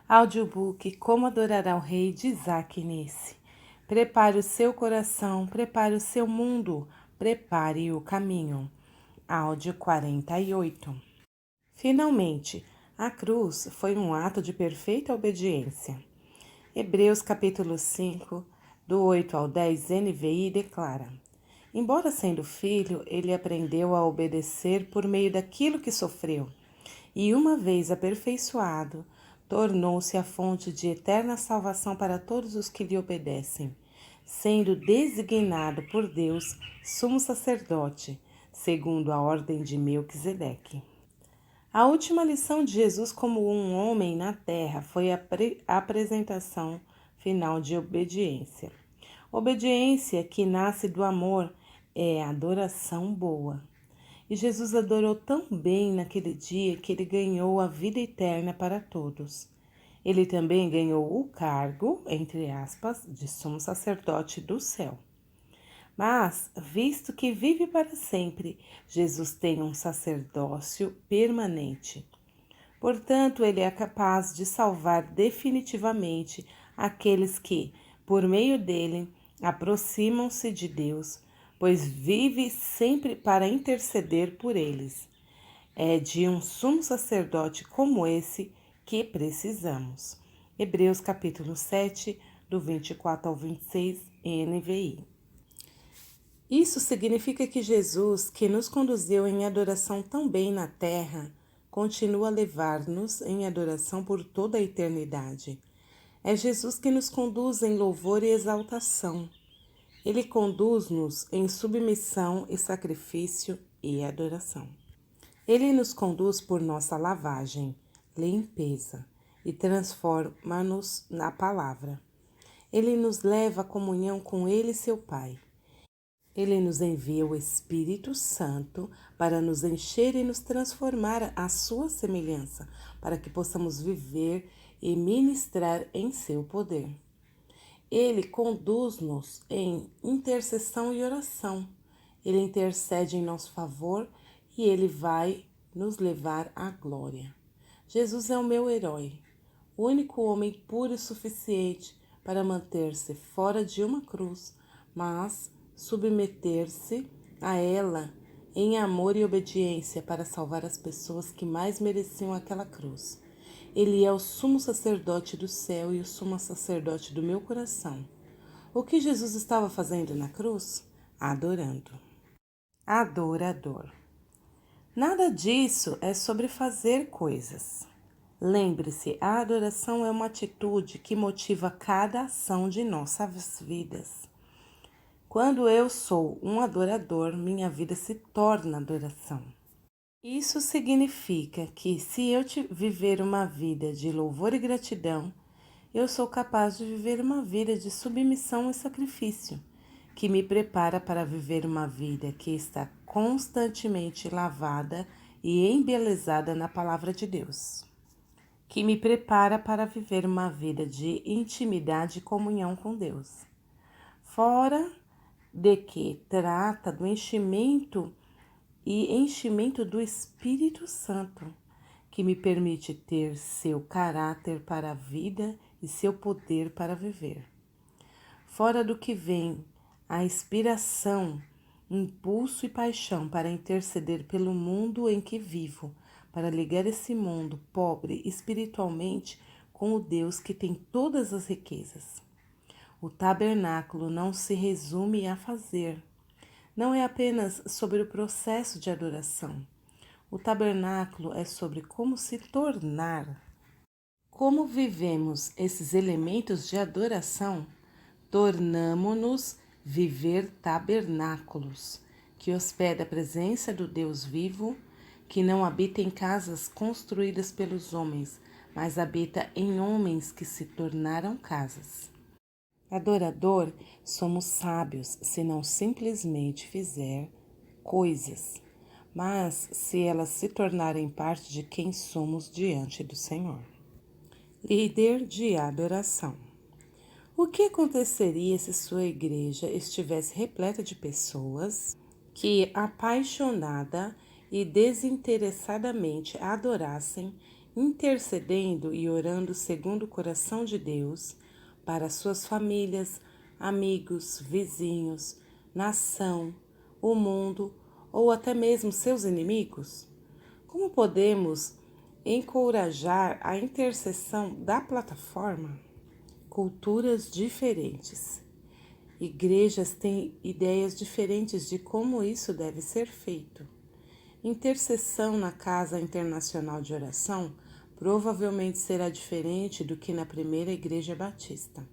Audiobook Como Adorar ao Rei de Isaac Nesse. Prepare o seu coração, prepare o seu mundo, prepare o caminho. Áudio 48. Finalmente, a cruz foi um ato de perfeita obediência. Hebreus capítulo 5, do 8 ao 10 NVI declara: Embora sendo filho, ele aprendeu a obedecer por meio daquilo que sofreu, e uma vez aperfeiçoado, tornou-se a fonte de eterna salvação para todos os que lhe obedecem, sendo designado por Deus sumo sacerdote, segundo a ordem de Melquisedeque. A última lição de Jesus como um homem na terra foi a apresentação final de obediência. Obediência que nasce do amor é adoração boa. E Jesus adorou tão bem naquele dia que ele ganhou a vida eterna para todos. Ele também ganhou o cargo, entre aspas, de sumo sacerdote do céu. Mas, visto que vive para sempre, Jesus tem um sacerdócio permanente. Portanto, ele é capaz de salvar definitivamente aqueles que, por meio dele, aproximam-se de Deus, pois vive sempre para interceder por eles. É de um sumo sacerdote como esse que precisamos. Hebreus capítulo 7, do 24 ao 26, NVI. Isso significa que Jesus, que nos conduziu em adoração tão bem na terra, continua a levar-nos em adoração por toda a eternidade. É Jesus que nos conduz em louvor e exaltação. Ele conduz-nos em submissão e sacrifício e adoração. Ele nos conduz por nossa lavagem, limpeza e transforma-nos na palavra. Ele nos leva à comunhão com Ele, seu Pai. Ele nos envia o Espírito Santo para nos encher e nos transformar à sua semelhança, para que possamos viver e ministrar em seu poder. Ele conduz-nos em intercessão e oração. Ele intercede em nosso favor e ele vai nos levar à glória. Jesus é o meu herói, o único homem puro e suficiente para manter-se fora de uma cruz, mas submeter-se a ela em amor e obediência para salvar as pessoas que mais mereciam aquela cruz. Ele é o sumo sacerdote do céu e o sumo sacerdote do meu coração. O que Jesus estava fazendo na cruz? Adorando. Adorador. Nada disso é sobre fazer coisas. Lembre-se, a adoração é uma atitude que motiva cada ação de nossas vidas. Quando eu sou um adorador, minha vida se torna adoração. Isso significa que se eu viver uma vida de louvor e gratidão, eu sou capaz de viver uma vida de submissão e sacrifício, que me prepara para viver uma vida que está constantemente lavada e embelezada na palavra de Deus, que me prepara para viver uma vida de intimidade e comunhão com Deus. Fora de que trata do enchimento do Espírito Santo, que me permite ter seu caráter para a vida e seu poder para viver. Fora do que vem a inspiração, impulso e paixão para interceder pelo mundo em que vivo, para ligar esse mundo pobre espiritualmente com o Deus que tem todas as riquezas. O tabernáculo não se resume a fazer. Não é apenas sobre o processo de adoração. O tabernáculo é sobre como se tornar. Como vivemos esses elementos de adoração, tornamo-nos viver tabernáculos, que hospeda a presença do Deus vivo, que não habita em casas construídas pelos homens, mas habita em homens que se tornaram casas. Adorador, somos sábios se não simplesmente fizer coisas, mas se elas se tornarem parte de quem somos diante do Senhor. Líder de adoração. O que aconteceria se sua igreja estivesse repleta de pessoas que, apaixonada e desinteressadamente adorassem intercedendo e orando segundo o coração de Deus para suas famílias, amigos, vizinhos, nação, o mundo ou até mesmo seus inimigos? Como podemos encorajar a intercessão da plataforma? Culturas diferentes. Igrejas têm ideias diferentes de como isso deve ser feito. Intercessão na Casa Internacional de Oração provavelmente será diferente do que na primeira Igreja Batista,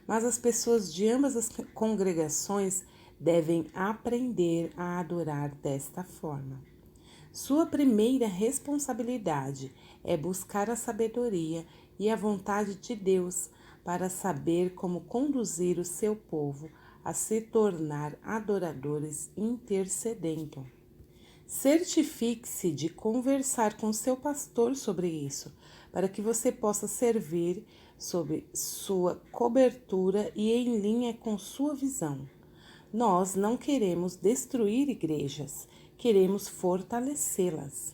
mas as pessoas de ambas as congregações devem aprender a adorar desta forma. Sua primeira responsabilidade é buscar a sabedoria e a vontade de Deus para saber como conduzir o seu povo a se tornar adoradores intercedendo. Certifique-se de conversar com seu pastor sobre isso, para que você possa servir sob sua cobertura e em linha com sua visão. Nós não queremos destruir igrejas, queremos fortalecê-las.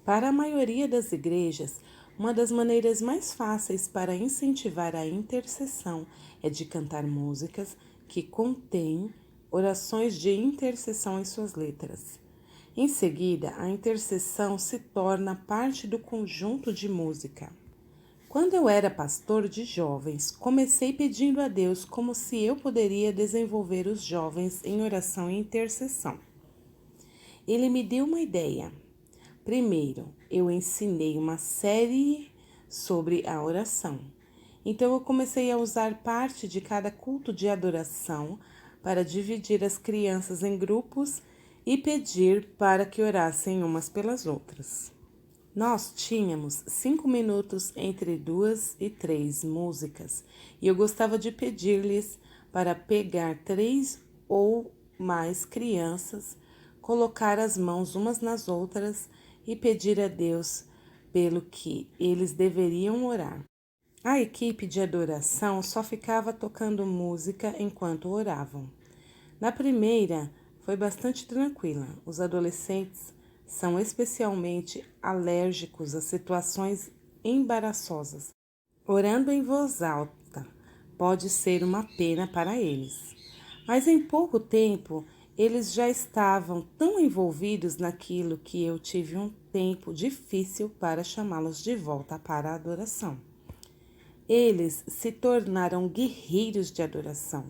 Para a maioria das igrejas, uma das maneiras mais fáceis para incentivar a intercessão é de cantar músicas que contêm orações de intercessão em suas letras. Em seguida, a intercessão se torna parte do conjunto de música. Quando eu era pastor de jovens, comecei pedindo a Deus como se eu poderia desenvolver os jovens em oração e intercessão. Ele me deu uma ideia. Primeiro, eu ensinei uma série sobre a oração. Então, eu comecei a usar parte de cada culto de adoração para dividir as crianças em grupos e pedir para que orassem umas pelas outras. Nós tínhamos 5 minutos entre 2 e 3 músicas e eu gostava de pedir-lhes para pegar 3 ou mais crianças, colocar as mãos umas nas outras e pedir a Deus pelo que eles deveriam orar. A equipe de adoração só ficava tocando música enquanto oravam. Na primeira, foi bastante tranquila. Os adolescentes são especialmente alérgicos a situações embaraçosas. Orando em voz alta pode ser uma pena para eles. Mas em pouco tempo, eles já estavam tão envolvidos naquilo que eu tive um tempo difícil para chamá-los de volta para a adoração. Eles se tornaram guerreiros de adoração.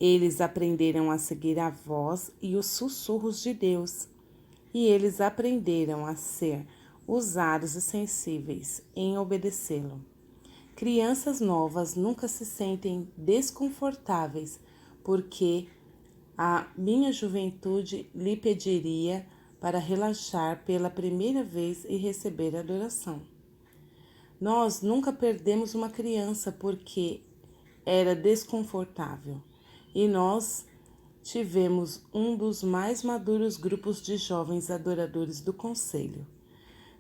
Eles aprenderam a seguir a voz e os sussurros de Deus, e eles aprenderam a ser usados e sensíveis em obedecê-lo. Crianças novas nunca se sentem desconfortáveis, porque a minha juventude lhe pediria para relaxar pela primeira vez e receber adoração. Nós nunca perdemos uma criança porque era desconfortável. E nós tivemos um dos mais maduros grupos de jovens adoradores do conselho.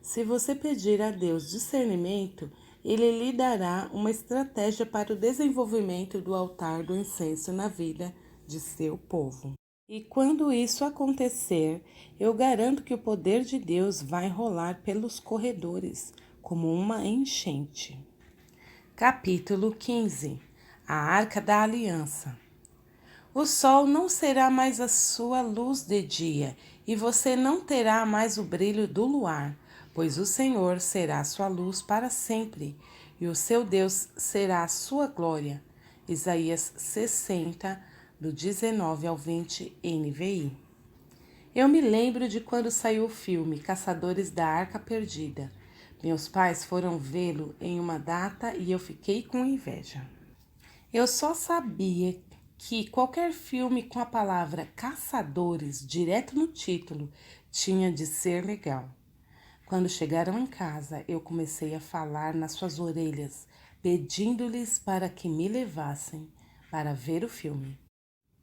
Se você pedir a Deus discernimento, Ele lhe dará uma estratégia para o desenvolvimento do altar do incenso na vida de seu povo. E quando isso acontecer, eu garanto que o poder de Deus vai rolar pelos corredores, como uma enchente. Capítulo 15. A Arca da Aliança. O sol não será mais a sua luz de dia, e você não terá mais o brilho do luar, pois o Senhor será sua luz para sempre, e o seu Deus será a sua glória. Isaías 60, do 19 ao 20, NVI. Eu me lembro de quando saiu o filme Caçadores da Arca Perdida. Meus pais foram vê-lo em uma data e eu fiquei com inveja. Eu só sabia que qualquer filme com a palavra caçadores direto no título tinha de ser legal. Quando chegaram em casa, eu comecei a falar nas suas orelhas, pedindo-lhes para que me levassem para ver o filme.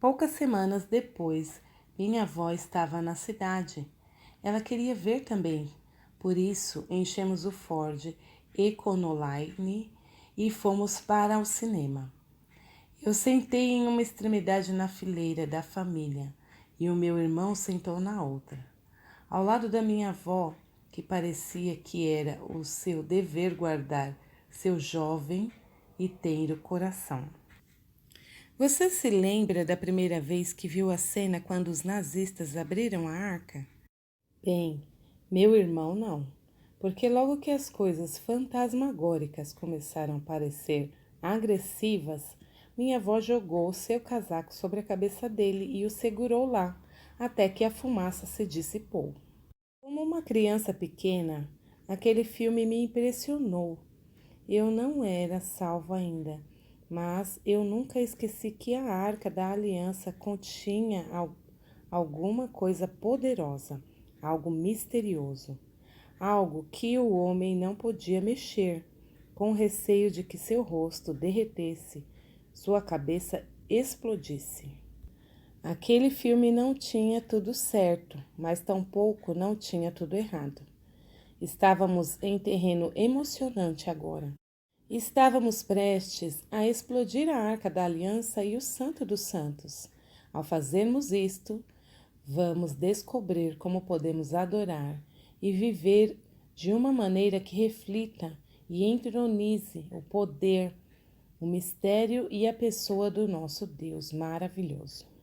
Poucas semanas depois, minha avó estava na cidade. Ela queria ver também. Por isso, enchemos o Ford Econoline e fomos para o cinema. Eu sentei em uma extremidade na fileira da família e o meu irmão sentou na outra. Ao lado da minha avó, que parecia que era o seu dever guardar seu jovem e tenro coração. Você se lembra da primeira vez que viu a cena quando os nazistas abriram a arca? Bem, meu irmão não, porque logo que as coisas fantasmagóricas começaram a parecer agressivas, minha avó jogou seu casaco sobre a cabeça dele e o segurou lá, até que a fumaça se dissipou. Como uma criança pequena, aquele filme me impressionou. Eu não era salvo ainda, mas eu nunca esqueci que a Arca da Aliança continha alguma coisa poderosa, algo misterioso, algo que o homem não podia mexer, com receio de que seu rosto derretesse, sua cabeça explodisse. Aquele filme não tinha tudo certo, mas tampouco não tinha tudo errado. Estávamos em terreno emocionante agora. Estávamos prestes a explodir a Arca da Aliança e o Santo dos Santos. Ao fazermos isto, vamos descobrir como podemos adorar e viver de uma maneira que reflita e entronize o poder, o mistério e a pessoa do nosso Deus maravilhoso.